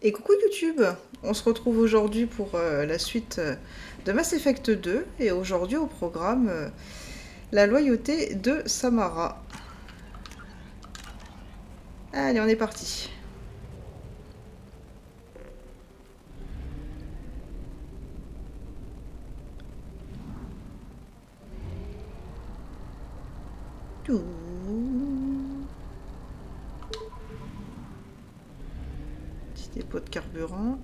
Et coucou YouTube, on se retrouve aujourd'hui pour la suite de Mass Effect 2 et aujourd'hui au programme la loyauté de Samara. Allez, on est parti. Tout. Petit dépôt de carburant.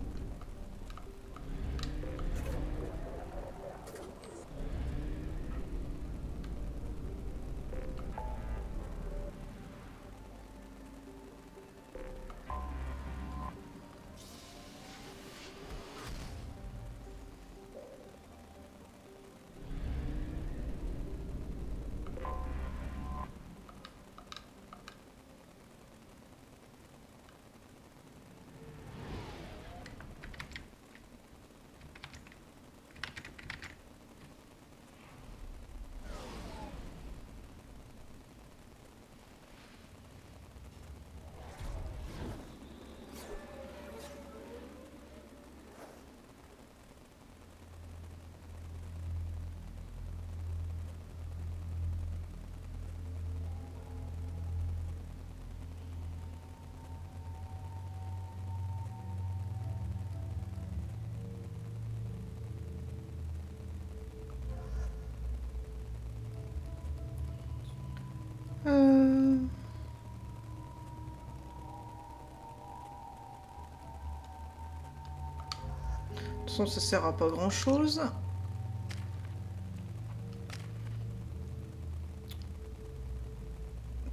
De toute façon, ça sert à pas grand chose.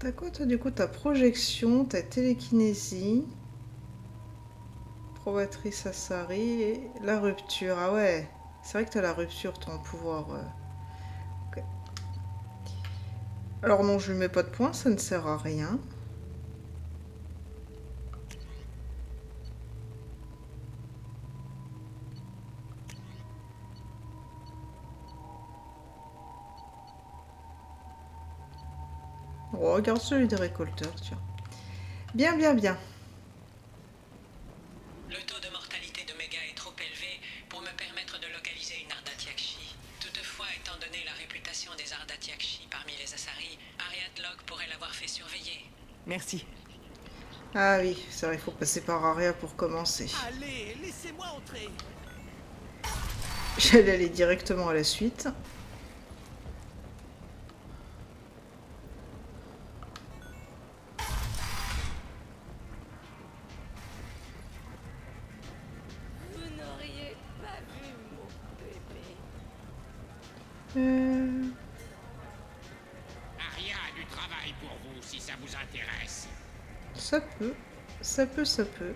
T'as quoi toi du coup? Ta projection, ta télékinésie, probatrice Asari et la rupture. Ah ouais, c'est vrai que t'as la rupture, ton pouvoir. Ok. Alors non, je lui mets pas de points, ça ne sert à rien. Oh, regarde celui des récolteurs, tiens. Bien, bien, bien. Le taux de mortalité d'Oméga est trop élevé pour me permettre de localiser une Ardatiakshi. Toutefois, étant donné la réputation des Ardatiakshi parmi les Asari, Ariadlock pourrait l'avoir fait surveiller. Merci. Ah oui, c'est vrai, il faut passer par Aria pour commencer. Allez, laissez-moi entrer. J'allais aller directement à la suite. Vous n'auriez pas vu mon bébé. Euh, Aria a du travail pour vous si ça vous intéresse. ça peut, ça peut, ça peut.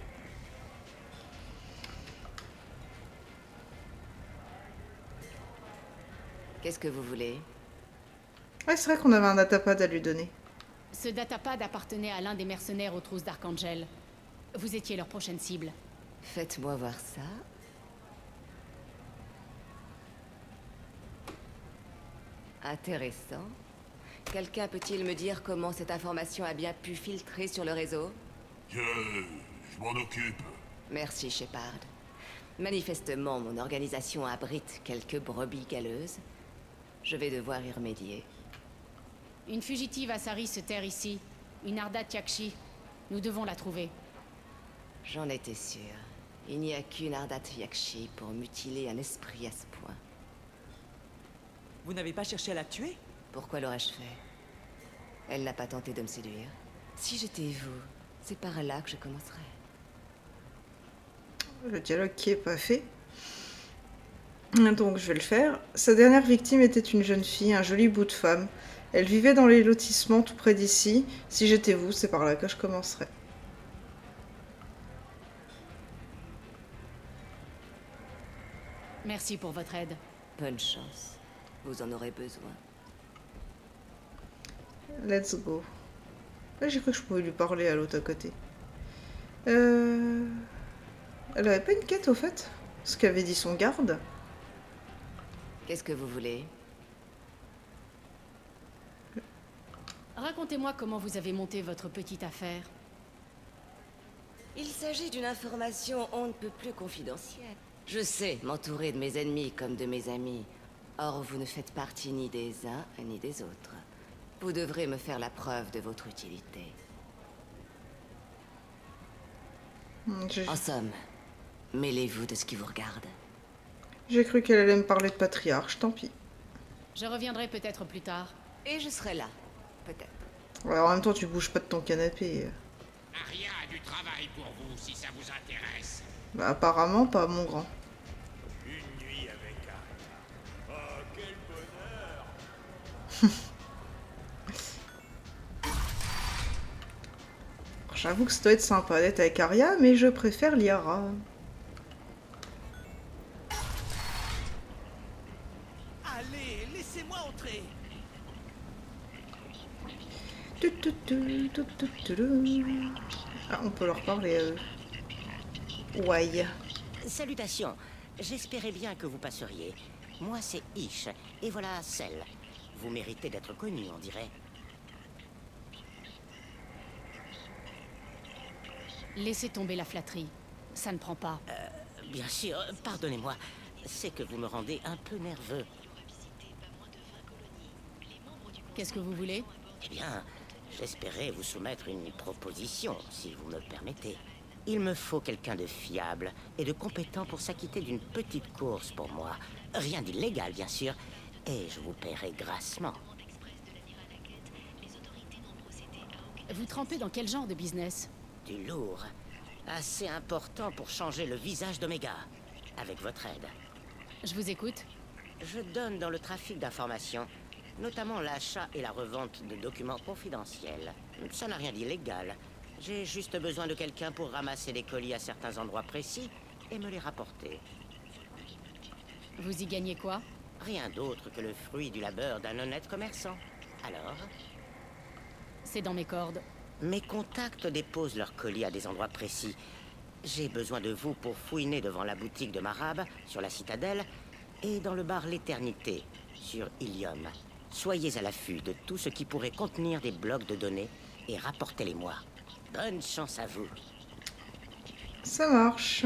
Qu'est-ce que vous voulez? Ouais, c'est vrai qu'on avait un datapad à lui donner. Ce datapad appartenait à l'un des mercenaires aux trousses d'Archangel. Vous étiez leur prochaine cible. Faites-moi voir ça. Intéressant. Quelqu'un peut-il me dire comment cette information a bien pu filtrer sur le réseau? Je m'en occupe. Merci, Shepard. Manifestement, mon organisation abrite quelques brebis galeuses. Je vais devoir y remédier. Une fugitive Asari se terre ici. Une Arda Tyakshi. Nous devons la trouver. J'en étais sûre. Il n'y a qu'une Ardat Yakshi pour mutiler un esprit à ce point. Vous n'avez pas cherché à la tuer? Pourquoi l'aurais-je fait? Elle n'a pas tenté de me séduire. Si j'étais vous, c'est par là que je commencerais. Le dialogue qui est pas fait. Donc je vais le faire. Sa dernière victime était une jeune fille, un joli bout de femme. Elle vivait dans les lotissements tout près d'ici. Si j'étais vous, c'est par là que je commencerais. Merci pour votre aide. Bonne chance. Vous en aurez besoin. Let's go. Là, j'ai cru que je pouvais lui parler à l'autre à côté. Euh... Elle avait pas une quête au fait? Ce qu'avait dit son garde. Qu'est-ce que vous voulez? Racontez-moi comment vous avez monté votre petite affaire. Il s'agit d'une information on ne peut plus confidentielle. Je sais m'entourer de mes ennemis comme de mes amis. Or, vous ne faites partie ni des uns ni des autres. Vous devrez me faire la preuve de votre utilité. J'ai En somme, mêlez-vous de ce qui vous regarde. j'ai cru qu'elle allait me parler de patriarche, tant pis. Je reviendrai peut-être plus tard. Et je serai là, peut-être. Ouais, en même temps, tu bouges pas de ton canapé. Aria a du travail pour vous si ça vous intéresse. Bah, apparemment, pas, mon grand. Une nuit avec Aria. Oh, quel bonheur! J'avoue que ça doit être sympa d'être avec Arya, mais je préfère Liara. Allez, laissez-moi entrer. Ah, on peut leur parler à eux. Ouais. Salutations. J'espérais bien que vous passeriez. Moi, c'est Ish, et voilà Cell. Vous méritez d'être connu, on dirait. Laissez tomber la flatterie. Ça ne prend pas. Bien sûr, pardonnez-moi. C'est que vous me rendez un peu nerveux. Qu'est-ce que vous voulez? Eh bien, j'espérais vous soumettre une proposition, si vous me permettez. Il me faut quelqu'un de fiable et de compétent pour s'acquitter d'une petite course pour moi. Rien d'illégal, bien sûr, et je vous paierai grassement. Vous trempez dans quel genre de business? Du lourd. Assez important pour changer le visage d'Omega. Avec votre aide. Je vous écoute. Je donne dans le trafic d'informations, notamment l'achat et la revente de documents confidentiels. Ça n'a rien d'illégal. J'ai juste besoin de quelqu'un pour ramasser les colis à certains endroits précis et me les rapporter. Vous y gagnez quoi? Rien d'autre que le fruit du labeur d'un honnête commerçant. Alors, C'est dans mes cordes. mes contacts déposent leurs colis à des endroits précis. J'ai besoin de vous pour fouiner devant la boutique de Marab, sur la citadelle, et dans le bar L'Éternité, sur Ilium. Soyez à l'affût de tout ce qui pourrait contenir des blocs de données et rapportez-les-moi. Bonne chance à vous. Ça marche.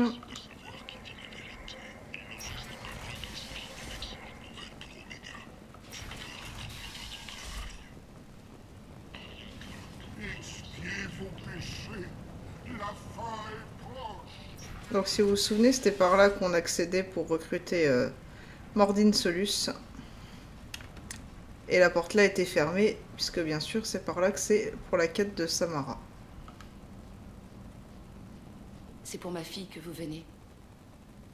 Expiez vos péchés. La fin est proche. Donc si vous vous souvenez, c'était par là qu'on accédait pour recruter Mordin Solus. Et la porte là était fermée, puisque bien sûr c'est par là que c'est pour la quête de Samara. C'est pour ma fille que vous venez.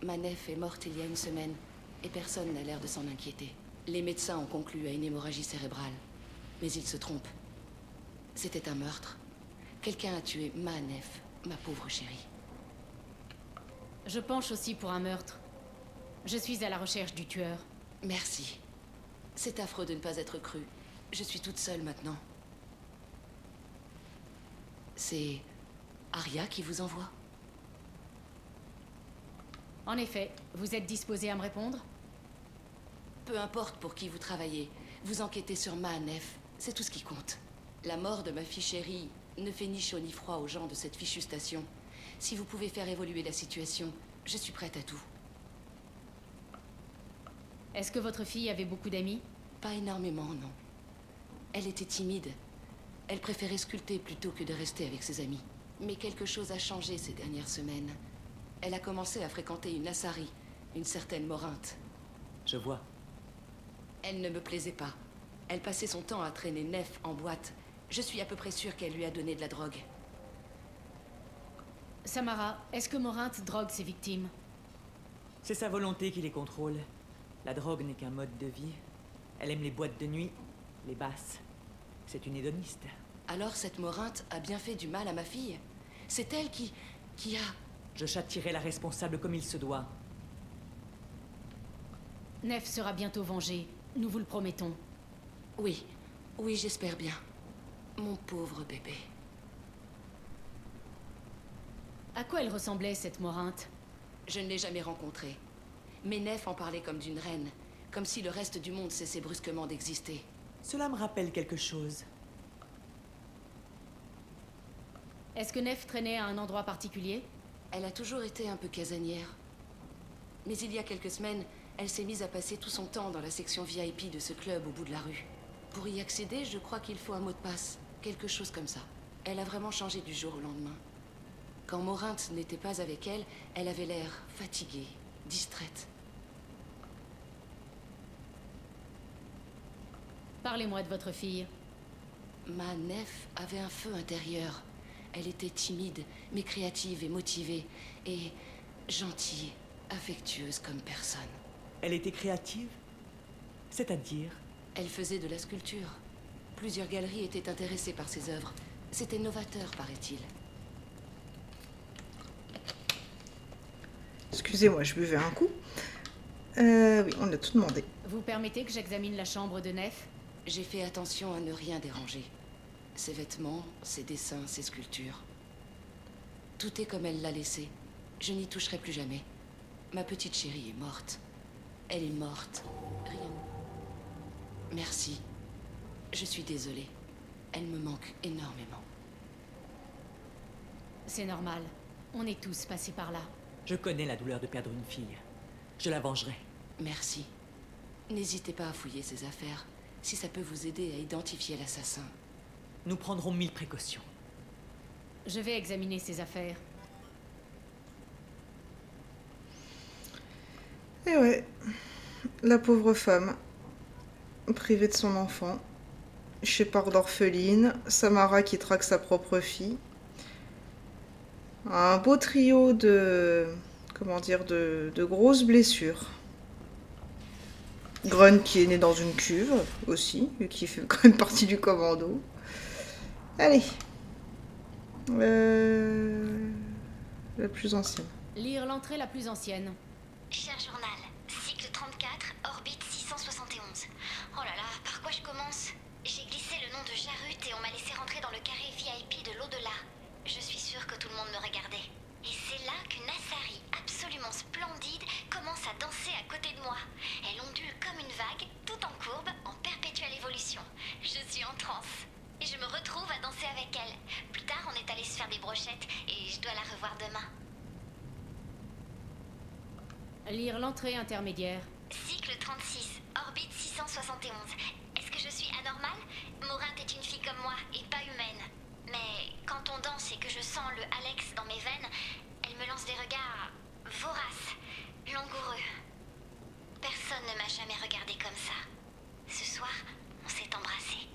Ma nef est morte il y a une semaine, et personne n'a l'air de s'en inquiéter. Les médecins ont conclu à une hémorragie cérébrale. Mais ils se trompent. C'était un meurtre. Quelqu'un a tué ma nef, ma pauvre chérie. Je penche aussi pour un meurtre. Je suis à la recherche du tueur. Merci. C'est affreux de ne pas être cru. Je suis toute seule maintenant. C'est Aria qui vous envoie? En effet, vous êtes disposé à me répondre? Peu importe pour qui vous travaillez, vous enquêtez sur ma nef, c'est tout ce qui compte. La mort de ma fille chérie ne fait ni chaud ni froid aux gens de cette fichue station. Si vous pouvez faire évoluer la situation, je suis prête à tout. Est-ce que votre fille avait beaucoup d'amis? Pas énormément, non. Elle était timide. Elle préférait sculpter plutôt que de rester avec ses amis. Mais quelque chose a changé ces dernières semaines. Elle a commencé à fréquenter une Asari, une certaine Morinte. Je vois. Elle ne me plaisait pas. Elle passait son temps à traîner Nef en boîte. Je suis à peu près sûre qu'elle lui a donné de la drogue. Samara, est-ce que Morinthe drogue ses victimes? C'est sa volonté qui les contrôle. La drogue n'est qu'un mode de vie. Elle aime les boîtes de nuit, les basses. C'est une hédoniste. Alors cette Morinthe a bien fait du mal à ma fille? C'est elle qui a... Je châtierai la responsable comme il se doit. Nef sera bientôt vengée, nous vous le promettons. Oui, oui, j'espère bien. Mon pauvre bébé. À quoi elle ressemblait, cette Morinthe? Je ne l'ai jamais rencontrée. Mais Nef en parlait comme d'une reine, comme si le reste du monde cessait brusquement d'exister. Cela me rappelle quelque chose. Est-ce que Nef traînait à un endroit particulier? Elle a toujours été un peu casanière. Mais il y a quelques semaines, elle s'est mise à passer tout son temps dans la section VIP de ce club au bout de la rue. Pour y accéder, je crois qu'il faut un mot de passe. Quelque chose comme ça. Elle a vraiment changé du jour au lendemain. Quand Morinthe n'était pas avec elle, elle avait l'air fatiguée, distraite. Parlez-moi de votre fille. Ma Nef avait un feu intérieur. Elle était timide, mais créative et motivée. Et gentille, affectueuse comme personne. Elle était créative? C'est-à-dire? Elle faisait de la sculpture. Plusieurs galeries étaient intéressées par ses œuvres. C'était novateur, paraît-il. Excusez-moi, je buvais un coup. Oui, on a tout demandé. Vous permettez que j'examine la chambre de Nef? J'ai fait attention à ne rien déranger. Ses vêtements, ses dessins, ses sculptures. Tout est comme elle l'a laissé. Je n'y toucherai plus jamais. Ma petite chérie est morte. Elle est morte. Rien. Merci. Je suis désolée. Elle me manque énormément. C'est normal. On est tous passés par là. Je connais la douleur de perdre une fille. Je la vengerai. Merci. N'hésitez pas à fouiller ses affaires, si ça peut vous aider à identifier l'assassin. Nous prendrons 1000 précautions. Je vais examiner ses affaires. Et ouais, la pauvre femme, privée de son enfant, Shepard orpheline, Samara qui traque sa propre fille. Un beau trio de... comment dire, de grosses blessures. Grun qui est né dans une cuve aussi, qui fait quand même partie du commando. Allez. La plus ancienne. Lire l'entrée la plus ancienne. Cher journal, cycle 34, orbite 671. Oh là là, par quoi je commence? J'ai glissé le nom de Jarut et on m'a laissé rentrer dans le carré VIP de l'au-delà. Je suis sûre que tout le monde me regardait. Et c'est là qu'une Asari absolument splendide commence à danser à côté de moi. Elle ondule comme une vague, tout en courbe, en perpétuelle évolution. Je suis en transe. Et je me retrouve à danser avec elle. Plus tard, on est allé se faire des brochettes et je dois la revoir demain. Lire l'entrée intermédiaire. Cycle 36, orbite 671. Est-ce que je suis anormale? Morinthe est une fille comme moi et pas humaine. Mais quand on danse et que je sens le Alex dans mes veines, elle me lance des regards voraces, langoureux. Personne ne m'a jamais regardée comme ça. Ce soir, on s'est embrassés.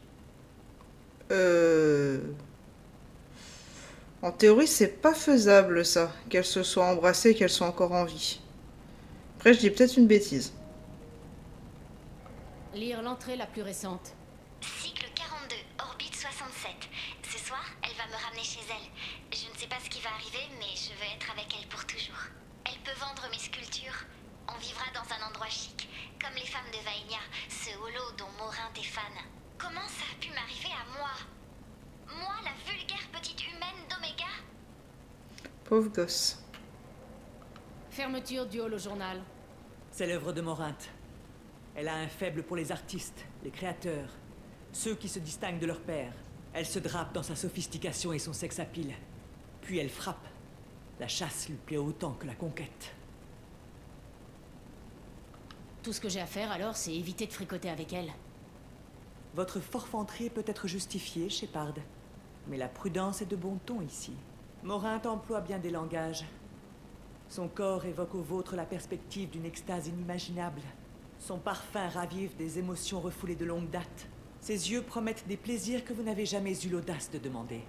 En théorie, c'est pas faisable ça, qu'elles se soient embrassées et qu'elles soient encore en vie. Après, je dis peut-être une bêtise. Lire l'entrée la plus récente. Cycle 42, orbite 67. Ce soir, elle va me ramener chez elle. Je ne sais pas ce qui va arriver, mais je veux être avec elle pour toujours. Elle peut vendre mes sculptures. On vivra dans un endroit chic, comme les femmes de Vaenia, ce holo dont Morinthe est fan. Comment ça a pu m'arriver à moi? Moi, la vulgaire petite humaine d'Oméga? Pauvre gosse. Fermeture du hall au journal. C'est l'œuvre de Morinthe. Elle a un faible pour les artistes, les créateurs, ceux qui se distinguent de leur père. Elle se drape dans sa sophistication et son sex appeal. Puis elle frappe. La chasse lui plaît autant que la conquête. Tout ce que j'ai à faire alors, c'est éviter de fricoter avec elle. Votre forfanterie peut être justifiée, Shepard. Mais la prudence est de bon ton ici. Morinthe emploie bien des langages. Son corps évoque au vôtre la perspective d'une extase inimaginable. Son parfum ravive des émotions refoulées de longue date. Ses yeux promettent des plaisirs que vous n'avez jamais eu l'audace de demander.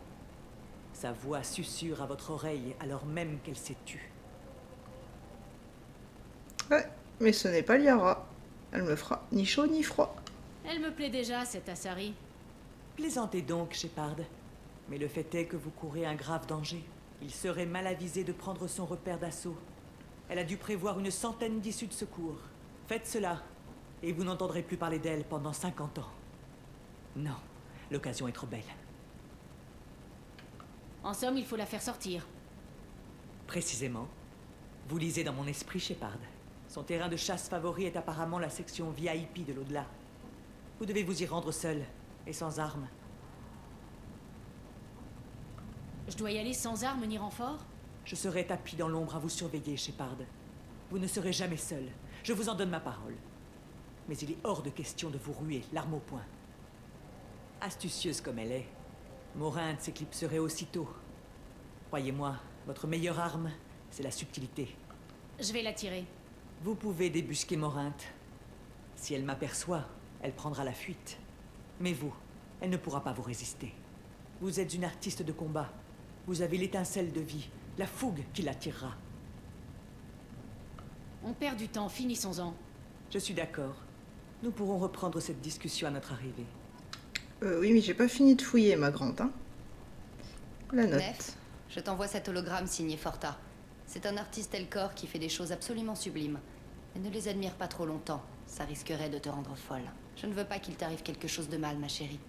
Sa voix susurre à votre oreille alors même qu'elle s'est tue. Ouais, mais ce n'est pas Liara. Elle me fera ni chaud ni froid. Elle me plaît déjà, cette Asari. Plaisantez donc, Shepard. Mais le fait est que vous courez un grave danger. Il serait mal avisé de prendre son repère d'assaut. Elle a dû prévoir une centaine d'issues de secours. Faites cela, et vous n'entendrez plus parler d'elle pendant 50 ans. Non, l'occasion est trop belle. En somme, il faut la faire sortir. Précisément. Vous lisez dans mon esprit, Shepard. Son terrain de chasse favori est apparemment la section VIP de l'au-delà. Vous devez vous y rendre seul, et sans armes. Je dois y aller sans armes ni renfort? Je serai tapis dans l'ombre à vous surveiller, Shepard. Vous ne serez jamais seul. Je vous en donne ma parole. Mais il est hors de question de vous ruer, l'arme au poing. Astucieuse comme elle est, Morinte s'éclipserait aussitôt. Croyez-moi, votre meilleure arme, c'est la subtilité. Je vais la tirer. Vous pouvez débusquer Morinte. Si elle m'aperçoit, elle prendra la fuite. Mais vous, elle ne pourra pas vous résister. Vous êtes une artiste de combat. Vous avez l'étincelle de vie, la fougue qui l'attirera. On perd du temps, finissons-en. Je suis d'accord. Nous pourrons reprendre cette discussion à notre arrivée. Oui, mais j'ai pas fini de fouiller, ma grande. Hein. La note. Nef, je t'envoie cet hologramme signé Forta. C'est un artiste Elcor qui fait des choses absolument sublimes. Mais ne les admire pas trop longtemps. Ça risquerait de te rendre folle. Je ne veux pas qu'il t'arrive quelque chose de mal, ma chérie.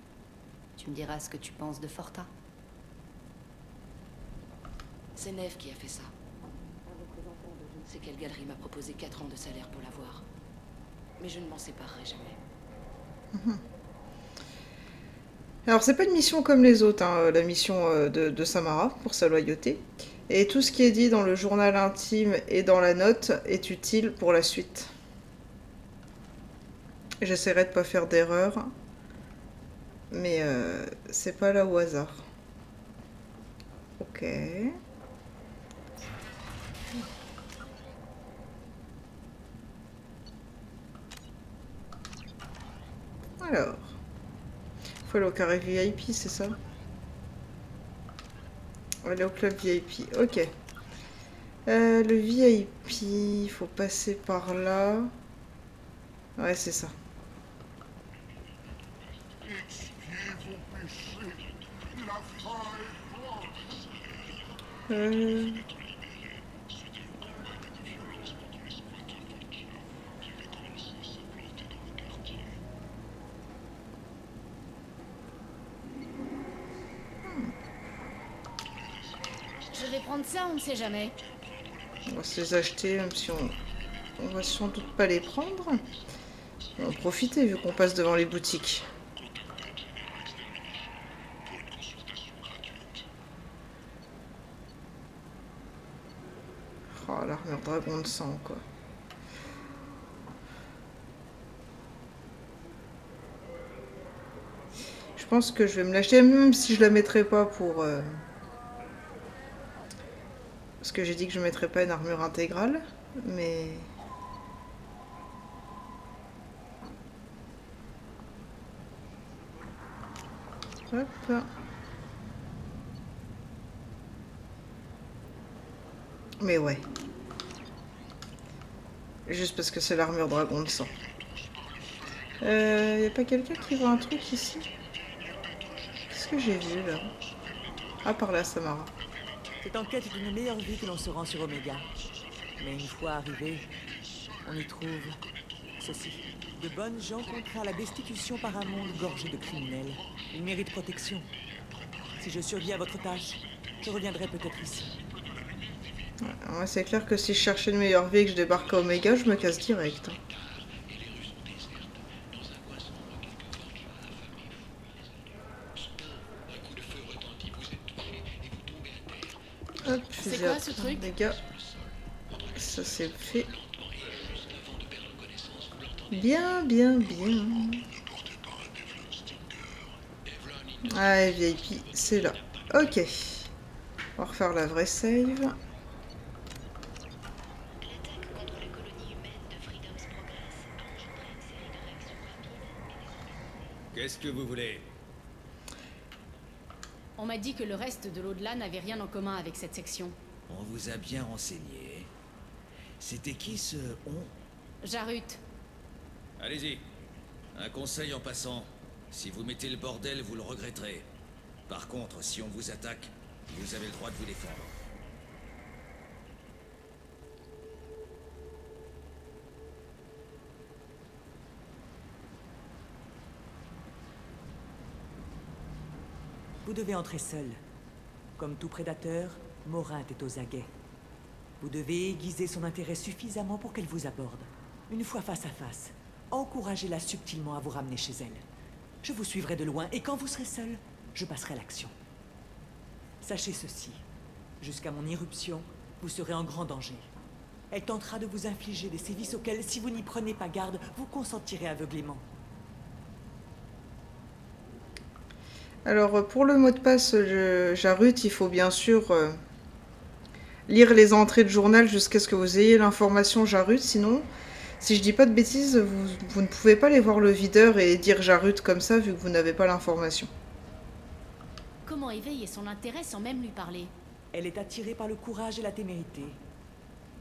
Tu me diras ce que tu penses de Forta. C'est Nef qui a fait ça. Un représentant de je ne sais quelle galerie m'a proposé 4 ans de salaire pour l'avoir. Mais je ne m'en séparerai jamais. Alors, c'est pas une mission comme les autres, hein, la mission de Samara, pour sa loyauté. Et tout ce qui est dit dans le journal intime et dans la note est utile pour la suite. J'essaierai de pas faire d'erreur. Mais c'est pas là au hasard. Ok. Alors. Faut aller au carré VIP, c'est ça? Aller au club VIP, ok. Le VIP, il faut passer par là. Ouais, c'est ça. Expiez vos péchés. La fin est proche. Je vais prendre ça, on ne sait jamais. On va se les acheter, même si on va sans doute pas les prendre. On va en profiter vu qu'on passe devant les boutiques. Oh, l'armure dragon de sang, quoi. Je pense que je vais me l'acheter, même si je la mettrai pas pour... Parce que j'ai dit que je mettrais pas une armure intégrale, mais... Hop. Mais ouais. Juste parce que c'est l'armure dragon de sang. Y a pas quelqu'un qui voit un truc ici? Qu'est-ce que j'ai vu là? Ah, par là, Samara. Cette enquête est une meilleure vie que l'on se rend sur Omega. Mais une fois arrivé, on y trouve ceci. De bonnes gens contraints à la destitution par un monde gorgé de criminels. Ils méritent protection. Si je survis à votre tâche, je reviendrai peut-être ici. Ouais, c'est clair que si je cherchais une meilleure vie et que je débarque à Omega, je me casse direct. Hop, C'est quoi ce truc? Les gars, ça c'est fait. Bien, bien, bien. Ah, VIP, c'est là. Ok. On va refaire la vraie save. Qu'est-ce que vous voulez? On m'a dit que le reste de l'au-delà n'avait rien en commun avec cette section. On vous a bien renseigné. C'était qui ce on? Jarut. Allez-y. Un conseil en passant. Si vous mettez le bordel, vous le regretterez. Par contre, si on vous attaque, vous avez le droit de vous défendre. Vous devez entrer seul. Comme tout prédateur, Morinte est aux aguets. Vous devez aiguiser son intérêt suffisamment pour qu'elle vous aborde. Une fois face à face, encouragez-la subtilement à vous ramener chez elle. Je vous suivrai de loin et quand vous serez seul, je passerai à l'action. Sachez ceci. Jusqu'à mon irruption, vous serez en grand danger. Elle tentera de vous infliger des sévices auxquels, si vous n'y prenez pas garde, vous consentirez aveuglément. Alors, pour le mot de passe Jarut, il faut bien sûr lire les entrées de journal jusqu'à ce que vous ayez l'information Jarut. Sinon, si je dis pas de bêtises, vous ne pouvez pas aller voir le videur et dire Jarut comme ça, vu que vous n'avez pas l'information. Comment éveiller son intérêt sans même lui parler? Elle est attirée par le courage et la témérité.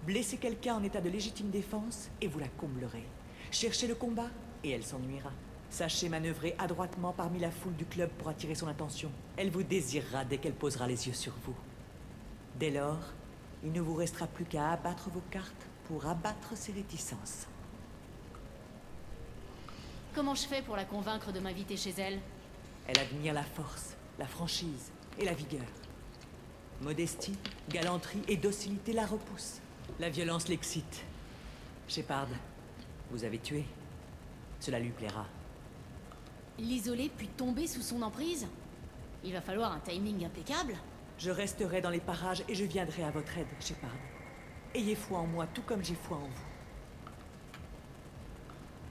Blessez quelqu'un en état de légitime défense et vous la comblerez. Cherchez le combat et elle s'ennuiera. Sachez manœuvrer adroitement parmi la foule du club pour attirer son attention. Elle vous désirera dès qu'elle posera les yeux sur vous. Dès lors, il ne vous restera plus qu'à abattre vos cartes pour abattre ses réticences. Comment je fais pour la convaincre de m'inviter chez elle? Elle admire la force, la franchise et la vigueur. Modestie, galanterie et docilité la repoussent. La violence l'excite. Shepard, vous avez tué. Cela lui plaira. L'isoler puis tomber sous son emprise? Il va falloir un timing impeccable. Je resterai dans les parages et je viendrai à votre aide, Shepard. Ayez foi en moi, tout comme j'ai foi en vous.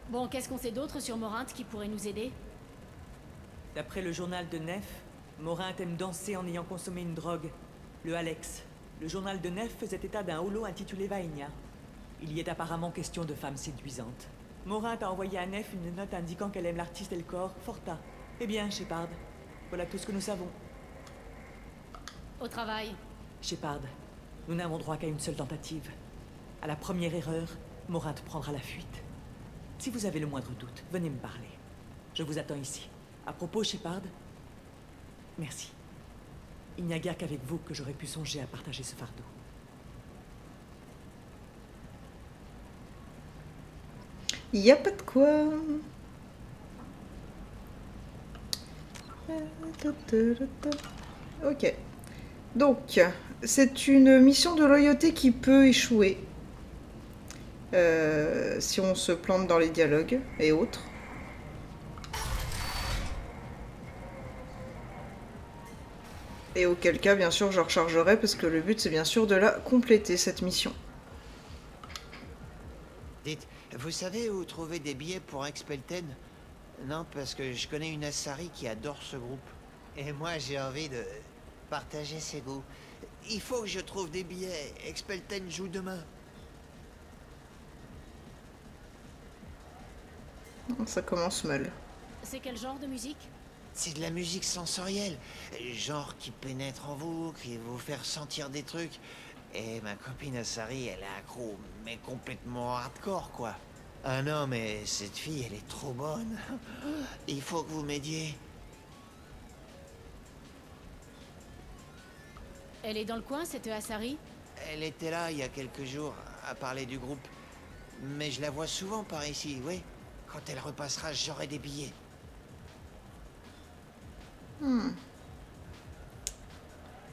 Bon, qu'est-ce qu'on sait d'autre sur Morinthe qui pourrait nous aider? D'après le journal de Nef, Morinthe aime danser en ayant consommé une drogue, le Alex. Le journal de Nef faisait état d'un holo intitulé Vaenia. Il y est apparemment question de femmes séduisantes. Morinthe a envoyé à Nef une note indiquant qu'elle aime l'artiste Elcor, Forta. Eh bien, Shepard, voilà tout ce que nous savons. Au travail. Shepard, nous n'avons droit qu'à une seule tentative. À la première erreur, Morinthe prendra la fuite. Si vous avez le moindre doute, venez me parler. Je vous attends ici. À propos, Shepard, merci. Il n'y a guère qu'avec vous que j'aurais pu songer à partager ce fardeau. Il n'y a pas de quoi. Ok. Donc, c'est une mission de loyauté qui peut échouer. Si on se plante dans les dialogues et autres. Et auquel cas, bien sûr, je rechargerai parce que le but, c'est bien sûr de la compléter, cette mission. Dites, vous savez où trouver des billets pour Expelten? Non, parce que je connais une Assari qui adore ce groupe. Et moi, j'ai envie de partager ses goûts. Il faut que je trouve des billets. Expelten joue demain. Ça commence mal. C'est quel genre de musique? C'est de la musique sensorielle. Genre qui pénètre en vous, qui va vous faire sentir des trucs. Et ma copine Assari, elle est accro, mais complètement hardcore, quoi. Ah non, mais cette fille, elle est trop bonne. Il faut que vous m'aidiez. Elle est dans le coin, cette Assari? Elle était là il y a quelques jours, à parler du groupe. Mais je la vois souvent par ici, oui. Quand elle repassera, j'aurai des billets.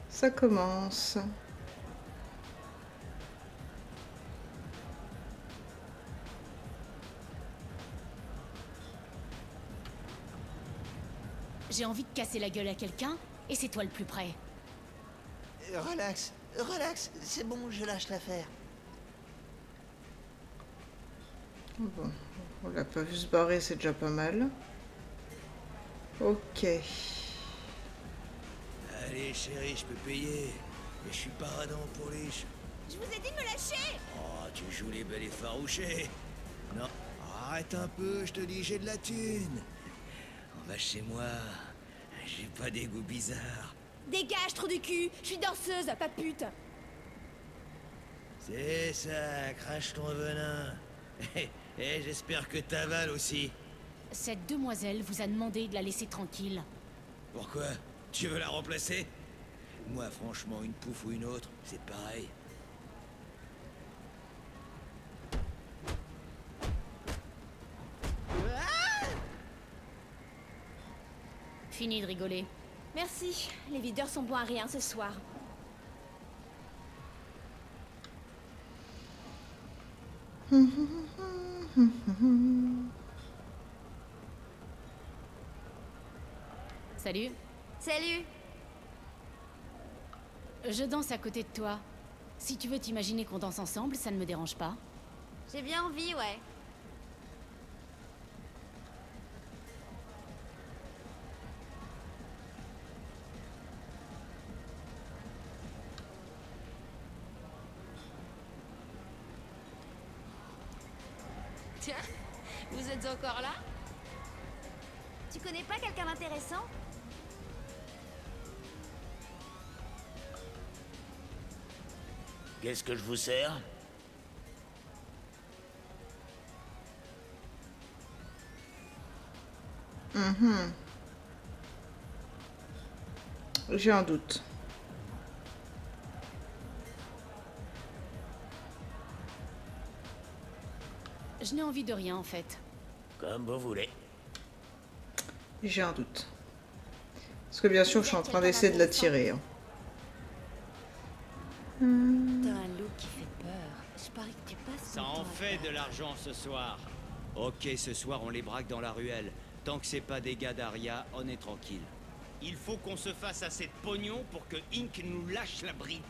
Ça commence. J'ai envie de casser la gueule à quelqu'un, et c'est toi le plus près. Relax, relax, c'est bon, je lâche l'affaire. Bon, on l'a pas vu se barrer, c'est déjà pas mal. Ok. Allez, chérie, je peux payer. Mais je suis pas radin pour les... Je vous ai dit de me lâcher! Oh, tu joues les belles effarouchées. Non, arrête un peu, je te dis, j'ai de la thune. On va chez moi. J'ai pas des goûts bizarres. Dégage, trou du cul! Je suis danseuse, pas pute! C'est ça, crache ton venin. Et j'espère que t'avales aussi. Cette demoiselle vous a demandé de la laisser tranquille. Pourquoi? Tu veux la remplacer? Moi, franchement, une pouffe ou une autre, c'est pareil. Fini de rigoler. Merci, les videurs sont bons à rien ce soir. Salut. Salut. Je danse à côté de toi. Si tu veux t'imaginer qu'on danse ensemble, ça ne me dérange pas. J'ai bien envie, ouais. Tiens, vous êtes encore là? Tu connais pas quelqu'un d'intéressant? Qu'est-ce que je vous sers? J'ai un doute. Je n'ai envie de rien en fait. Comme vous voulez. J'ai un doute. Parce que bien sûr, je suis en train d'essayer de l'attirer. Hein. T'as un look qui fait peur. Je parie que tu passes Ça en fait de l'argent ce soir. Ok, ce soir on les braque dans la ruelle. Tant que c'est pas des gars d'Aria, on est tranquille. Il faut qu'on se fasse assez de pognon pour que Inc nous lâche la bride.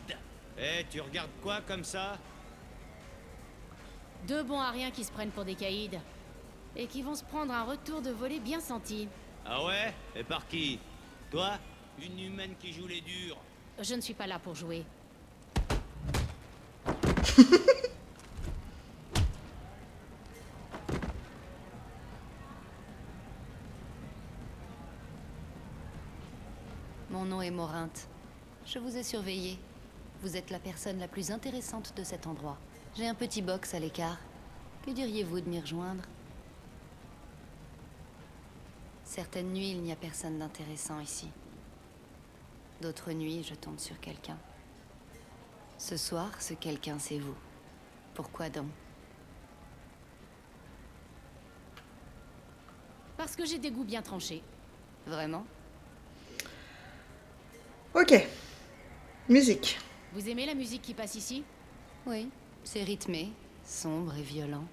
Eh, tu regardes quoi comme ça? Deux bons à rien qui se prennent pour des caïds. Et qui vont se prendre un retour de volée bien senti. Ah ouais? Et par qui? Toi? Une humaine qui joue les durs. Je ne suis pas là pour jouer. Mon nom est Morinthe. Je vous ai surveillé. Vous êtes la personne la plus intéressante de cet endroit. J'ai un petit box à l'écart. Que diriez-vous de m'y rejoindre? Certaines nuits, il n'y a personne d'intéressant ici. D'autres nuits, je tombe sur quelqu'un. Ce soir, ce quelqu'un, c'est vous. Pourquoi donc? Parce que j'ai des goûts bien tranchés. Vraiment? Ok. Musique. Vous aimez la musique qui passe ici? Oui, c'est rythmé, sombre et violent.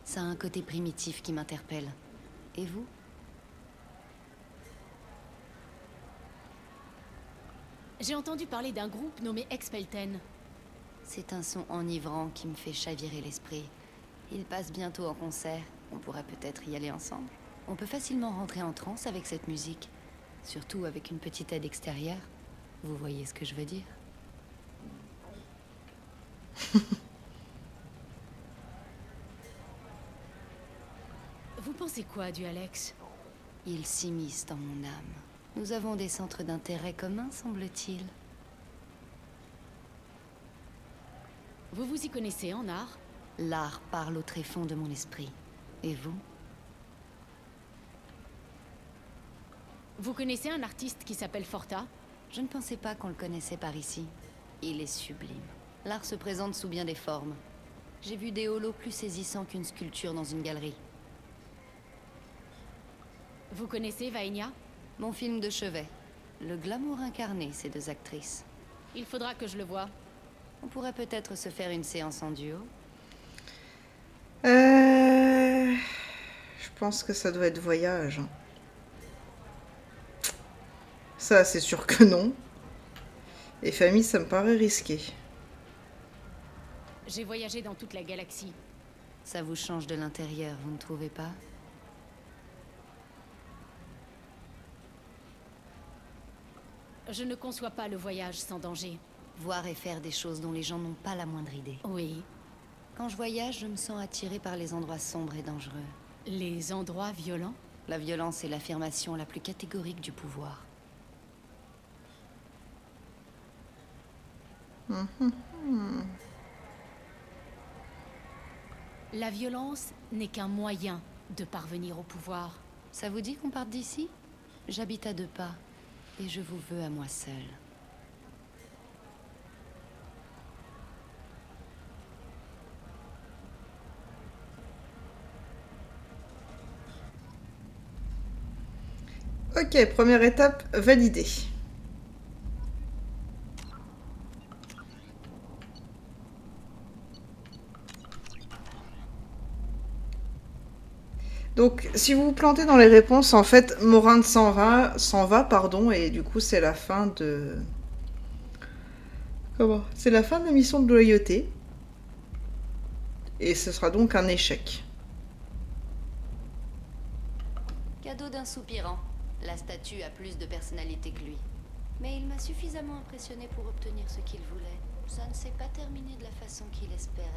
Ça a un côté primitif qui m'interpelle. Et vous? J'ai entendu parler d'un groupe nommé Expelten. C'est un son enivrant qui me fait chavirer l'esprit. Il passe bientôt en concert. On pourrait peut-être y aller ensemble. On peut facilement rentrer en transe avec cette musique. Surtout avec une petite aide extérieure. Vous voyez ce que je veux dire? Vous pensez quoi du Alex? Il s'immisce dans mon âme. Nous avons des centres d'intérêt communs, semble-t-il. Vous vous y connaissez en art? L'art parle au tréfonds de mon esprit. Et vous? Vous connaissez un artiste qui s'appelle Forta? Je ne pensais pas qu'on le connaissait par ici. Il est sublime. L'art se présente sous bien des formes. J'ai vu des holos plus saisissants qu'une sculpture dans une galerie. Vous connaissez Vaenia? Mon film de chevet. Le glamour incarné, ces deux actrices. Il faudra que je le voie. On pourrait peut-être se faire une séance en duo. Je pense que ça doit être voyage. Ça, c'est sûr que non. Et famille, ça me paraît risqué. J'ai voyagé dans toute la galaxie. Ça vous change de l'intérieur, vous ne trouvez pas? Je ne conçois pas le voyage sans danger. Voir et faire des choses dont les gens n'ont pas la moindre idée. Oui. Quand je voyage, je me sens attirée par les endroits sombres et dangereux. Les endroits violents? La violence est l'affirmation la plus catégorique du pouvoir. La violence n'est qu'un moyen de parvenir au pouvoir. Ça vous dit qu'on parte d'ici? J'habite à 2 pas, et je vous veux à moi seule. Ok, première étape validée. Donc, si vous vous plantez dans les réponses, en fait, Morinthe s'en va, pardon, et du coup, c'est la fin Comment? C'est la fin de la mission de loyauté. Et ce sera donc un échec. Cadeau d'un soupirant. La statue a plus de personnalité que lui. Mais il m'a suffisamment impressionné pour obtenir ce qu'il voulait. Ça ne s'est pas terminé de la façon qu'il espérait.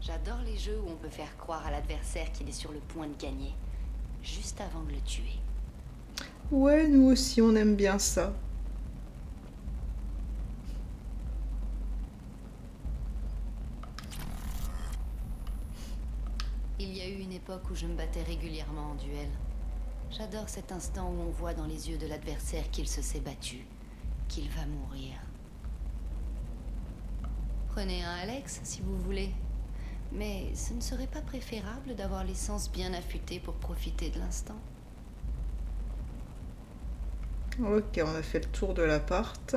J'adore les jeux où on peut faire croire à l'adversaire qu'il est sur le point de gagner, juste avant de le tuer. Ouais, nous aussi, on aime bien ça. Il y a eu une époque où je me battais régulièrement en duel. J'adore cet instant où on voit dans les yeux de l'adversaire qu'il se s'est battu, qu'il va mourir. Prenez un Alex, si vous voulez. Mais ce ne serait pas préférable d'avoir les sens bien affûtés pour profiter de l'instant? Ok, on a fait le tour de l'appart.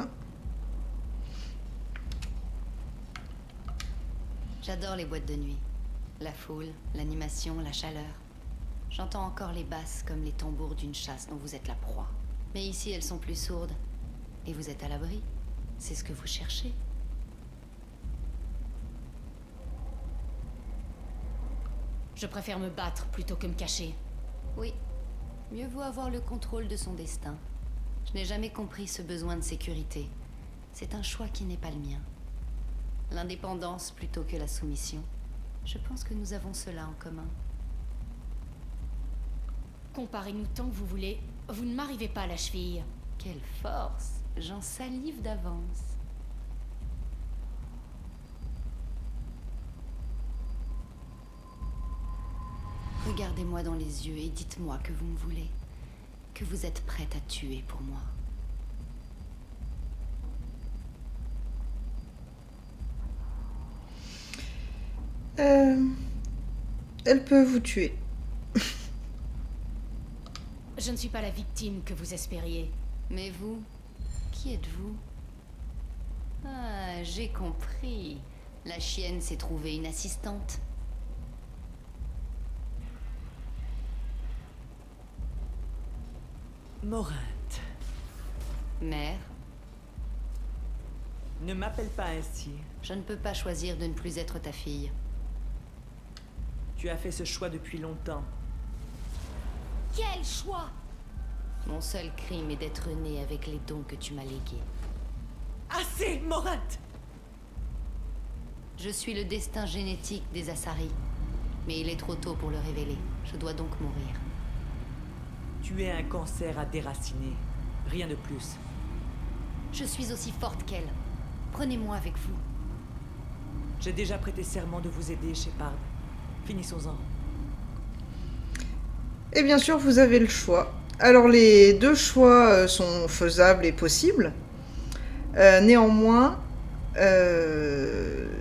J'adore les boîtes de nuit. La foule, l'animation, la chaleur. J'entends encore les basses comme les tambours d'une chasse dont vous êtes la proie. Mais ici, elles sont plus sourdes. Et vous êtes à l'abri. C'est ce que vous cherchez. Je préfère me battre plutôt que me cacher. Oui. Mieux vaut avoir le contrôle de son destin. Je n'ai jamais compris ce besoin de sécurité. C'est un choix qui n'est pas le mien. L'indépendance plutôt que la soumission. Je pense que nous avons cela en commun. Comparez-nous tant que vous voulez. Vous ne m'arrivez pas à la cheville. Quelle force! J'en salive d'avance. Regardez-moi dans les yeux et dites-moi que vous me voulez. Que vous êtes prête à tuer pour moi. Elle peut vous tuer. Je ne suis pas la victime que vous espériez. Mais vous, qui êtes-vous? Ah, j'ai compris. La chienne s'est trouvée une assistante. Morinthe. Mère? Ne m'appelle pas ainsi. Je ne peux pas choisir de ne plus être ta fille. Tu as fait ce choix depuis longtemps. Quel choix? Mon seul crime est d'être né avec les dons que tu m'as légués. Assez, Morinthe! Je suis le destin génétique des Asari. Mais il est trop tôt pour le révéler. Je dois donc mourir. Tu es un cancer à déraciner. Rien de plus. Je suis aussi forte qu'elle. Prenez-moi avec vous. J'ai déjà prêté serment de vous aider, Shepard. Finissons-en. Et bien sûr, vous avez le choix. Alors, les deux choix sont faisables et possibles. Néanmoins,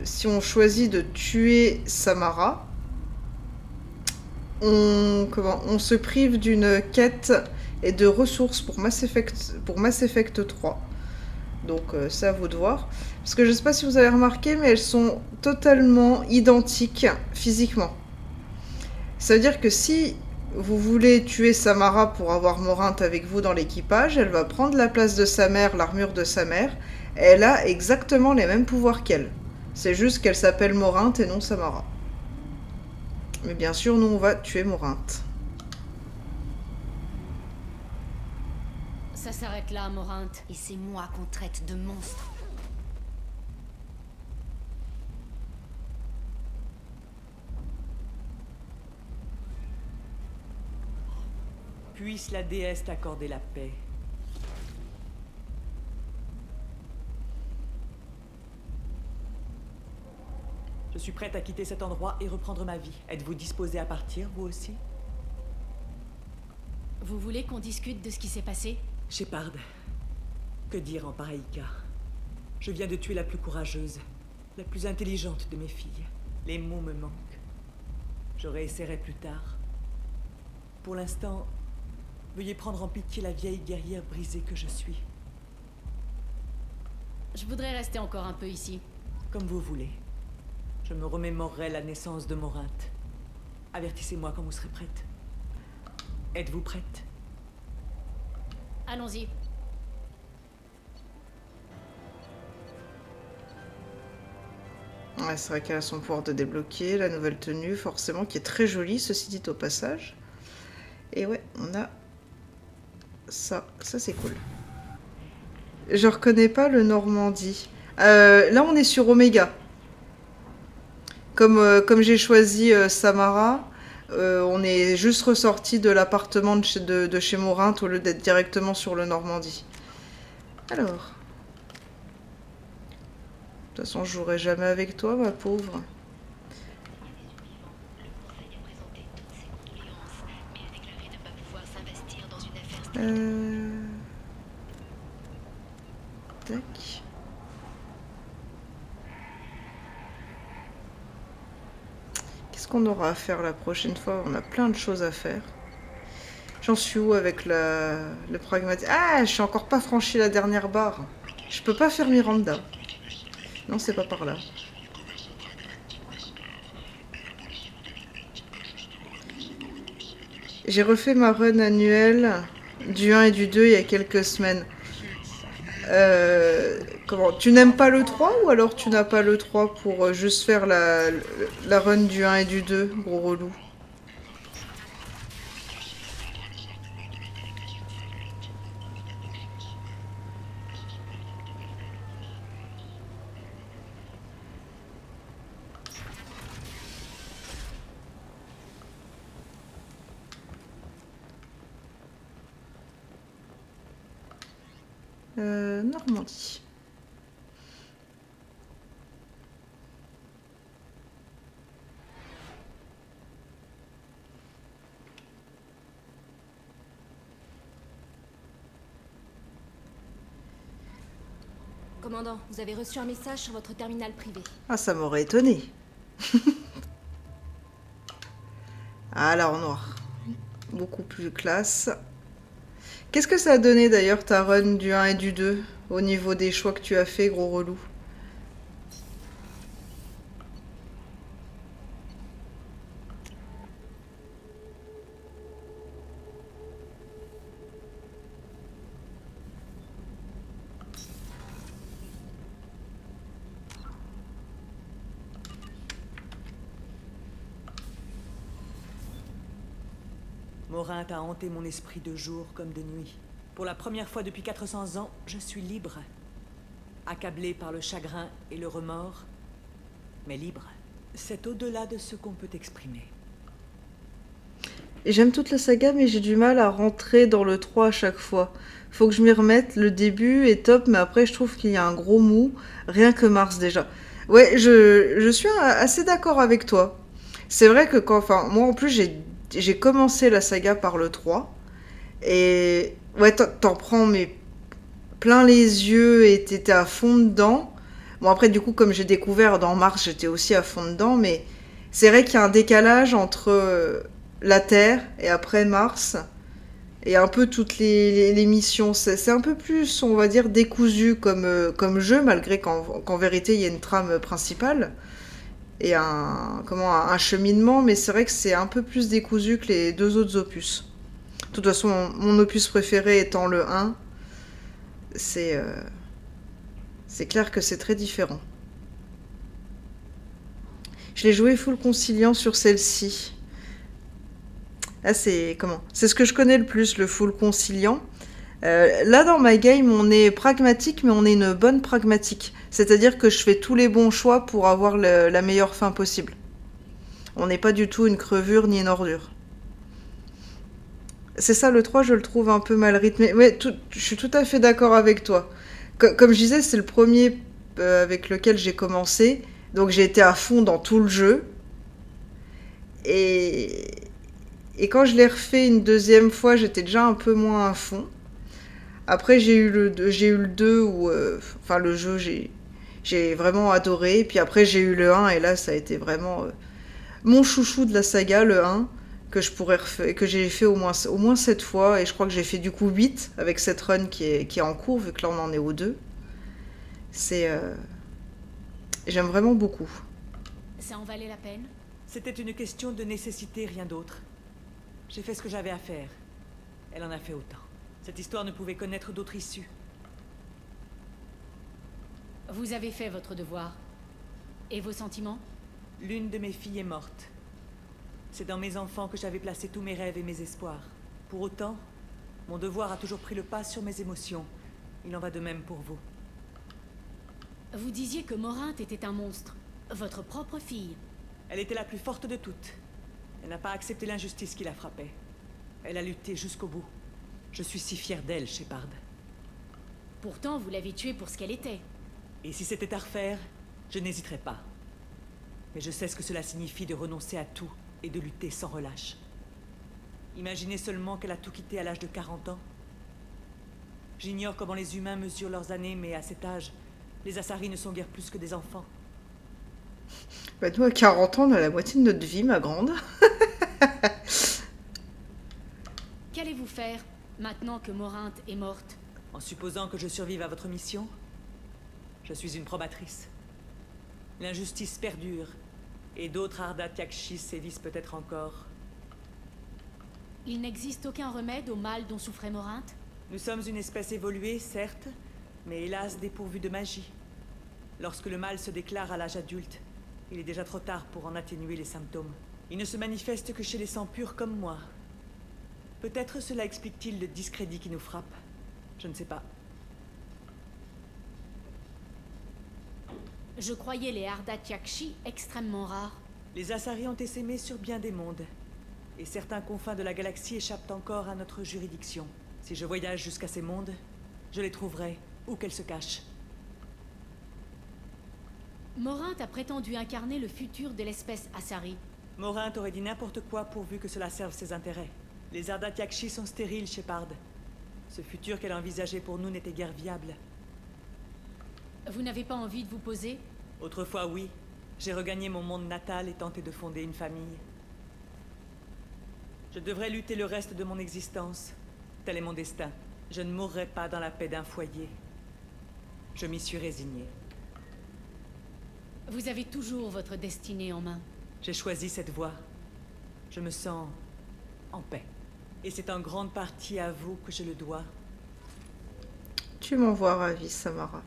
si on choisit de tuer Samara, on se prive d'une quête et de ressources pour Mass Effect 3. Donc c'est à vous de voir. Parce que je ne sais pas si vous avez remarqué, mais elles sont totalement identiques physiquement. Ça veut dire que si vous voulez tuer Samara pour avoir Morinthe avec vous dans l'équipage, elle va prendre la place de sa mère, l'armure de sa mère. Et elle a exactement les mêmes pouvoirs qu'elle. C'est juste qu'elle s'appelle Morinthe et non Samara. Mais bien sûr, nous, on va tuer Morinthe. Ça s'arrête là, Morinthe. Et c'est moi qu'on traite de monstre. Puisse la déesse t'accorder la paix. Je suis prête à quitter cet endroit et reprendre ma vie. Êtes-vous disposé à partir, vous aussi? Vous voulez qu'on discute de ce qui s'est passé? Shepard, que dire en pareil cas? Je viens de tuer la plus courageuse, la plus intelligente de mes filles. Les mots me manquent. Je réessayerai plus tard. Pour l'instant, veuillez prendre en pitié la vieille guerrière brisée que je suis. Je voudrais rester encore un peu ici. Comme vous voulez. Je me remémorerai la naissance de Morinthe. Avertissez-moi quand vous serez prête. Êtes-vous prête? Allons-y. Ouais, c'est vrai qu'elle a son pouvoir de débloquer, la nouvelle tenue, forcément, qui est très jolie, ceci dit au passage. Et ouais, on a ça. Ça, c'est cool. Je reconnais pas le Normandie. Là, on est sur Omega. Comme j'ai choisi Samara, on est juste ressorti de l'appartement de chez Morinthe au lieu d'être directement sur le Normandie. Alors. De toute façon, je jouerai jamais avec toi, ma pauvre. Tac. Qu'est-ce qu'on aura à faire la prochaine fois? On a plein de choses à faire. J'en suis où avec le pragmatique? Ah, je suis encore pas franchi la dernière barre. Je peux pas faire Miranda. Non, c'est pas par là. J'ai refait ma run annuelle du 1 et du 2 il y a quelques semaines. Comment? Tu n'aimes pas le 3 ou alors tu n'as pas le 3 pour juste faire la run du 1 et du 2, gros relou? Normandie. Commandant, vous avez reçu un message sur votre terminal privé. Ah, ça m'aurait étonné. Ah, là, en noir. Beaucoup plus classe. Qu'est-ce que ça a donné d'ailleurs ta run du 1 et du 2 au niveau des choix que tu as fait, gros relou? Morinthe a hanté mon esprit de jour comme de nuit. Pour la première fois depuis 400 ans, je suis libre. Accablé par le chagrin et le remords, mais libre. C'est au-delà de ce qu'on peut exprimer. J'aime toute la saga, mais j'ai du mal à rentrer dans le 3 à chaque fois. Faut que je m'y remette. Le début est top, mais après, je trouve qu'il y a un gros mou. Rien que Mars, déjà. Ouais, je suis assez d'accord avec toi. C'est vrai que quand... Enfin, moi, en plus, j'ai commencé la saga par le 3. Et... Ouais, t'en prends, mais plein les yeux et t'étais à fond dedans. Bon, après, du coup, comme j'ai découvert dans Mars, j'étais aussi à fond dedans, mais c'est vrai qu'il y a un décalage entre la Terre et après Mars, et un peu toutes les missions. C'est un peu plus, on va dire, décousu comme jeu, malgré qu'en vérité, il y a une trame principale et un cheminement, mais c'est vrai que c'est un peu plus décousu que les deux autres opus. De toute façon, mon opus préféré étant le 1, c'est clair que c'est très différent. Je l'ai joué full conciliant sur celle-ci. Ah, c'est ce que je connais le plus, le full conciliant. Là, dans ma game, on est pragmatique, mais on est une bonne pragmatique. C'est-à-dire que je fais tous les bons choix pour avoir la meilleure fin possible. On n'est pas du tout une crevure ni une ordure. C'est ça, le 3, je le trouve un peu mal rythmé. Ouais, je suis tout à fait d'accord avec toi. Comme je disais, c'est le premier avec lequel j'ai commencé. Donc j'ai été à fond dans tout le jeu. Et quand je l'ai refait une deuxième fois, j'étais déjà un peu moins à fond. Après, j'ai eu le 2 où... Enfin, le jeu, j'ai vraiment adoré. Et puis après, j'ai eu le 1 et là, ça a été vraiment mon chouchou de la saga, le 1. Que j'ai fait au moins 7 fois, et je crois que j'ai fait du coup 8 avec cette run qui est en cours, vu que là on en est au 2. J'aime vraiment beaucoup. Ça en valait la peine? C'était une question de nécessité, rien d'autre. J'ai fait ce que j'avais à faire. Elle en a fait autant. Cette histoire ne pouvait connaître d'autre issue. Vous avez fait votre devoir. Et vos sentiments? L'une de mes filles est morte. C'est dans mes enfants que j'avais placé tous mes rêves et mes espoirs. Pour autant, mon devoir a toujours pris le pas sur mes émotions. Il en va de même pour vous. Vous disiez que Morinthe était un monstre. Votre propre fille. Elle était la plus forte de toutes. Elle n'a pas accepté l'injustice qui la frappait. Elle a lutté jusqu'au bout. Je suis si fier d'elle, Shepard. Pourtant, vous l'avez tuée pour ce qu'elle était. Et si c'était à refaire, je n'hésiterais pas. Mais je sais ce que cela signifie de renoncer à tout et de lutter sans relâche. Imaginez seulement qu'elle a tout quitté à l'âge de 40 ans. J'ignore comment les humains mesurent leurs années, mais à cet âge, les Asari ne sont guère plus que des enfants. Bah nous, à 40 ans, on a la moitié de notre vie, ma grande. Qu'allez-vous faire, maintenant que Morinthe est morte? En supposant que je survive à votre mission, je suis une probatrice. L'injustice perdure, et d'autres Ardat Yakshi sévissent peut-être encore. Il n'existe aucun remède au mal dont souffrait Morinthe? Nous sommes une espèce évoluée, certes, mais hélas dépourvue de magie. Lorsque le mal se déclare à l'âge adulte, il est déjà trop tard pour en atténuer les symptômes. Il ne se manifeste que chez les sangs purs comme moi. Peut-être cela explique-t-il le discrédit qui nous frappe. Je ne sais pas. Je croyais les Ardat Yakshi extrêmement rares. Les Asari ont essaimé sur bien des mondes. Et certains confins de la galaxie échappent encore à notre juridiction. Si je voyage jusqu'à ces mondes, je les trouverai, où qu'elles se cachent. Morinthe a prétendu incarner le futur de l'espèce Asari. Morinthe aurait dit n'importe quoi pourvu que cela serve ses intérêts. Les Ardat Yakshi sont stériles, Shepard. Ce futur qu'elle envisageait pour nous n'était guère viable. Vous n'avez pas envie de vous poser? Autrefois, oui. J'ai regagné mon monde natal et tenté de fonder une famille. Je devrais lutter le reste de mon existence. Tel est mon destin. Je ne mourrai pas dans la paix d'un foyer. Je m'y suis résigné. Vous avez toujours votre destinée en main. J'ai choisi cette voie. Je me sens en paix. Et c'est en grande partie à vous que je le dois. Tu m'envoies ravi, Samara.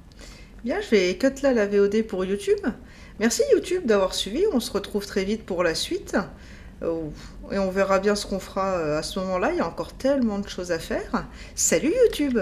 Bien, je vais cut là la VOD pour YouTube. Merci YouTube d'avoir suivi. On se retrouve très vite pour la suite. Et on verra bien ce qu'on fera à ce moment-là. Il y a encore tellement de choses à faire. Salut YouTube!